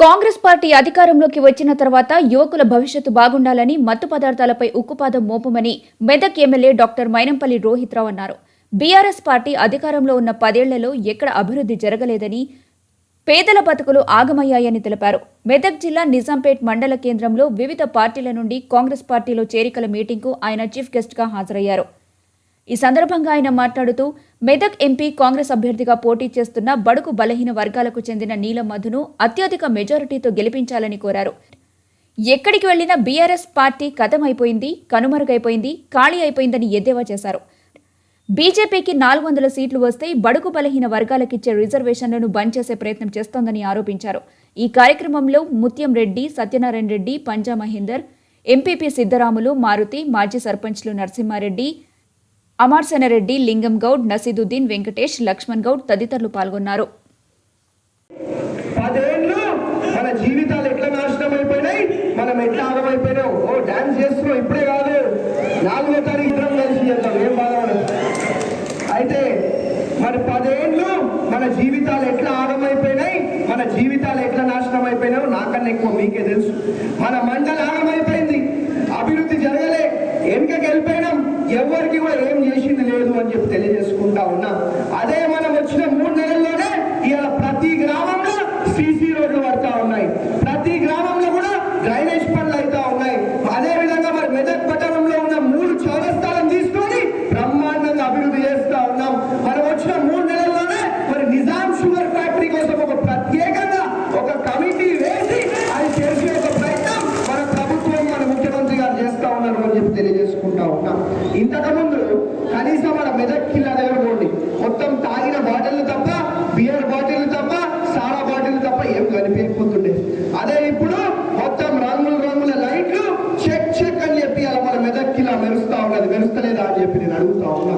Congress party అధికారంలోకి వచ్చిన తర్వాత యువకుల భవిష్యత్తు బాగుండాలని మత్తు పదార్థాలపై ఉక్కుపాదం మోపమని మెదక్ ఎమ్మెల్యే డాక్టర్ మైనంపల్లి రోహిత్రావు అన్నారు. బీఆర్ఎస్ పార్టీ అధికారంలో ఉన్న 10 ఏళ్లలో ఎక్కడ అభివృద్ధి జరగలేదని, పేదల బతుకులు ఆగమయ్యాయని తెలిపారు. మెదక్ జిల్లా నిజాంపేట్ మండల కేంద్రంలో వివిధ పార్టీల నుండి కాంగ్రెస్ పార్టీలో చేరికల మీటింగ్కు ఆయన చీఫ్ గెస్ట్గా హాజరయ్యారు. ఈ సందర్భంగా ఆయన మాట్లాడుతూ, మెదక్ ఎంపీ కాంగ్రెస్ అభ్యర్థిగా పోటీ చేస్తున్న బడుగు బలహీన వర్గాలకు చెందిన నీలం మధును అత్యధిక మెజారిటీతో గెలిపించాలని కోరారు. ఎక్కడికి వెళ్లినా బీఆర్ఎస్ పార్టీ కథమైపోయింది, కనుమరుగైపోయింది, ఖాళీ అయిపోయిందని ఎద్దేవా చేశారు. బీజేపీకి 400 సీట్లు వస్తే బడుగు బలహీన వర్గాలకిచ్చే రిజర్వేషన్లను బంద్ చేసే ప్రయత్నం చేస్తోందని ఆరోపించారు. ఈ కార్యక్రమంలో ముత్యం రెడ్డి, సత్యనారాయణ రెడ్డి, పంజా మహేందర్, ఎంపీపీ సిద్ధరాములు, మారుతి, మాజీ సర్పంచ్లు నరసింహారెడ్డి, అమర్సేనరెడ్డి, లింగం గౌడ్, నసీదుద్దీన్, వెంకటేష్, లక్ష్మణ్ గౌడ్ తదితరులు పాల్గొన్నారు. 10 ఏళ్ళు మన జీవితాలు ఎట్లా నాశనం అయిపోయినాయి, మనం ఎట్లా ఆగమైపోయినాం. డాన్స్ చేస్తున్నాం, ఇప్పుడే కాదు 4వ తారీఖు ఇద్దరం కలిసి చేద్దాం, ఏం బాధపడదు. అయితే మరి 10 ఏళ్ళు మన జీవితాలు ఎట్లా ఆగమైపోయినాయి, మన జీవితాలు ఎట్లా నాశనం అయిపోయినాయో నాకన్నా ఎక్కువ మీకే తెలుసు. మన మండలి ఆగమైపోయింది, అభివృద్ధి జరగలే, వెనుకకి వెళ్ళిపోయినాం, ఎవరికి కూడా ఏం చేసింది లేదు అని చెప్పి తెలియజేసుకుంటా ఉన్నాం. అదే మనం వచ్చిన 3 నెలల్లోనే ఇవాళ ప్రతి గ్రామంలో సీసీ రోడ్లు పడతా ఉన్నాయి, ప్రతి గ్రామంలో కూడా డ్రైనేజ్ పనులు అవుతా ఉన్నాయి. అదే విధంగా మరి మెదక్ పట్టణంలో ఉన్న 3 చౌరస్తాలను తీసుకొని బ్రహ్మాండంగా అభివృద్ధి చేస్తా ఉన్నాం. మనం వచ్చిన 3 నెలల్లోనే మరి నిజాం షుగర్ ఫ్యాక్టరీ కోసం ఒక ప్రత్యేకంగా ఒక కమిటీ వేసి అది చేసే ఒక ప్రయత్నం మన ప్రభుత్వం, మన ముఖ్యమంత్రి గారు చేస్తా ఉన్నారు అని చెప్పి తెలియజేసుకుంటా ఉన్నాం. ఇంతకుముందు కనీసం మన మెదక్ కిల్లా దగ్గర పోండి, మొత్తం తాగిన బాటిల్ తప్ప, బియర్ బాటిల్ తప్ప, సారా బాటిల్ తప్ప ఏం కనిపించకపోతుండే. అదే ఇప్పుడు మొత్తం రంగుల లైట్లు చెక్ చెక్ అని చెప్పి అలా మన మెదక్ కిల్లా మెరుస్తా ఉన్నది, మెరుస్తలేదా అని చెప్పి నేను అడుగుతా ఉన్నా.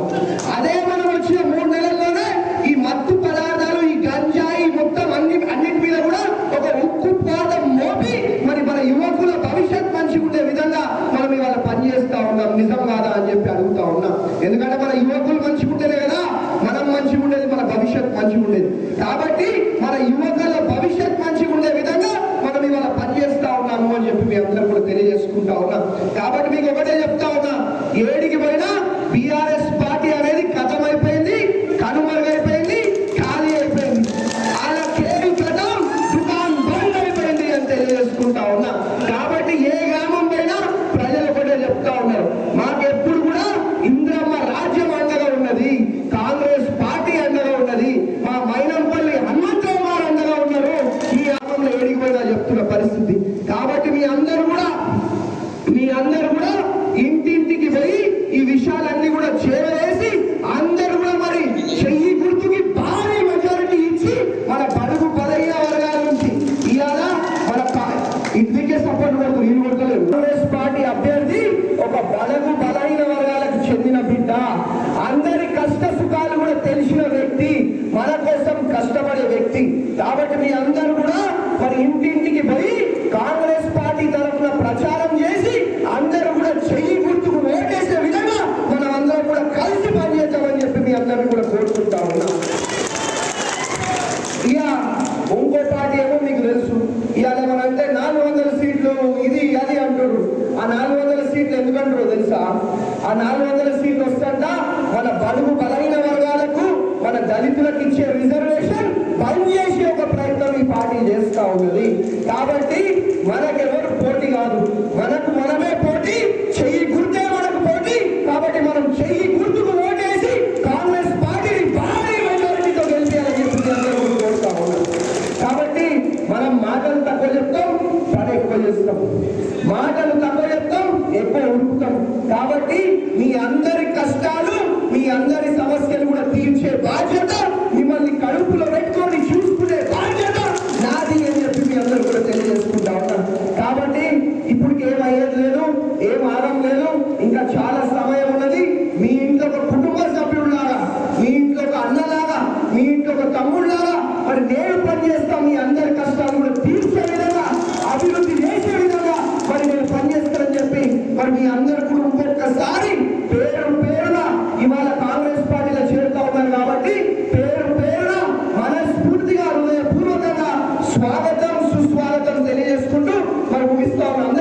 అదే మనం వచ్చిన 3 నెలల్లోనే ఈ మత్తు పదార్థాలు, ఈ గంజాయి మొత్తం అన్నిటి మీద కూడా ఒక ఉక్కుపాదం మోపి మరి మన యువకుల భవిష్యత్ మంచిగా ఉండే విధంగా మనం ఇవాళ పనిచేస్తా ఉన్నాం. నిజం కాదా అని చెప్పి అడుగుతా ఉన్నాం. ఎందుకంటే మన యువకులు మంచిగా ఉంటేనే కదా మనం మంచిగా ఉండేది, మన భవిష్యత్ మంచిగా ఉండేది. కాబట్టి మన యువకుల భవిష్యత్ మంచిగా ఉండే విధంగా మనం ఇవాళ పనిచేస్తా ఉన్నాము అని చెప్పి మీ అందరూ కూడా తెలియజేసుకుంటా ఉన్నాం. కాబట్టి మీకు ఒకటే చెప్తా ఉన్నా, ఏడికి పోయినా బీఆర్ఎస్ పార్టీ అనేది కథమైపోయింది, కనుమరుగైపోయింది, ఖాళీ అయిపోయింది. అలా కేవలం కథం దుకాణం బంద్ అయిపోయింది అని తెలియజేసుకుంటా ఉన్నా. కాబట్టి ఏ గ్రామం పోయినా ప్రజలు ఒకటే చెప్తా ఉన్నారు, మాకెప్పుడు కూడా ఇంద్రమ్మ రాజ్యం అండగా ఉన్నది, కాంగ్రెస్ పార్టీ అండగా ఉన్నది, మా మైనంపల్లి హనుమంతరావు గారు అండగా ఉన్నారు. ఈ గ్రామంలో ఏడిపోయినా చెప్తున్న పరిస్థితి. కాబట్టి మీ అందరూ కూడా ఇంటింటికి పోయి ఈ విషయాలన్నీ కూడా చేరవేసి అందరూ కూడా మరి చెయ్యి గుర్తుకి భారీ మెజారిటీ ఇచ్చి మన బడుగు బలహీన వర్గాల నుంచి ఇవాళ మన ఇంటికే సపోర్ట్ కొడుతూ ఈ కొడతలేదు. కాంగ్రెస్ పార్టీ అభ్యర్థి ఒక బడుగు బలహీన వర్గాలకు చెందిన బిడ్డ, అందరి కష్ట సుఖాలు కూడా తెలిసిన వ్యక్తి, మన కోసం కష్టపడే వ్యక్తి. కాబట్టి మీ అందరూ కూడా మరి ఇంటింటికి పోయి కాంగ్రెస్ పార్టీ తరఫున ప్రచారం చేసి అందరూ కూడా చెయ్యి గుర్తుకు ఓటేసే విధంగా మనం అందరం కూడా కలిసి పనిచేద్దామని చెప్పి మీ అందరినీ కూడా కోరుకుంటా ఉన్నాం. ఇక ఇంకో పార్టీ ఏమో మీకు తెలుసు, ఇవాళ ఏమనంటే 400 సీట్లు ఇది అది అంటారు. ఆ 400 సీట్లు ఎందుకంటారో తెలుసా? ఆ 400 సీట్లు వస్తుంట మన బడుగు బలహీన వర్గాలకు, మన దళితులకు ఇచ్చే రిజర్వేషన్ బంద్ చేసి ఒక ప్రయత్నం ఈ పార్టీ చేస్తా ఉన్నది. కాబట్టి మనకెవరు పోటీ కాదు, మనకు మనమే పోటీ, చెయ్యి గుర్తే మనకు పోటీ. కాబట్టి మనం చెయ్యి గుర్తుకు ఓటేసి కాంగ్రెస్ పార్టీని భారీ మెజారిటీతో గెలిపేయాలని చెప్పి అందరూ కోరుతా ఉన్నాం. కాబట్టి మనం మాటలు తక్కువ చెప్తాం, పని ఎక్కువ చేస్తాం. మాటలు తక్కువ చెప్తాం, ఎక్కువ ఉడుకుతాం. కాబట్టి మీ అందరి కష్టాలు, మీ అందరి సమస్యలు కూడా తీర్చే బాధ్యత, మిమ్మల్ని కడుపులో పెట్టుకొని చూసుకునే బాధ్యత నాది అని చెప్పి మీ అందరూ కూడా తెలియజేసుకుంటా ఉన్నాం. కాబట్టి ఇప్పటికి ఏం అయ్యేది లేదు, ఏం ఆగం లేదు, ఇంకా చాలా సమయం ఉన్నది. మీ ఇంట్లో ఒక కుటుంబ సభ్యుడిలాగా, మీ ఇంట్లో ఒక అన్నలాగా, మీ ఇంట్లో ఒక తమ్ముడిలాగా మరి నేను పనిచేస్తాను. మీ అందరి కష్టాలు కూడా తీర్చే విధంగా, అభివృద్ధి చేసే విధంగా మరి నేను పనిచేస్తానని చెప్పి మరి మీ అందరూ కూడా ఇంకొకసారి పేరు ముగిస్తా ఉన్నాను.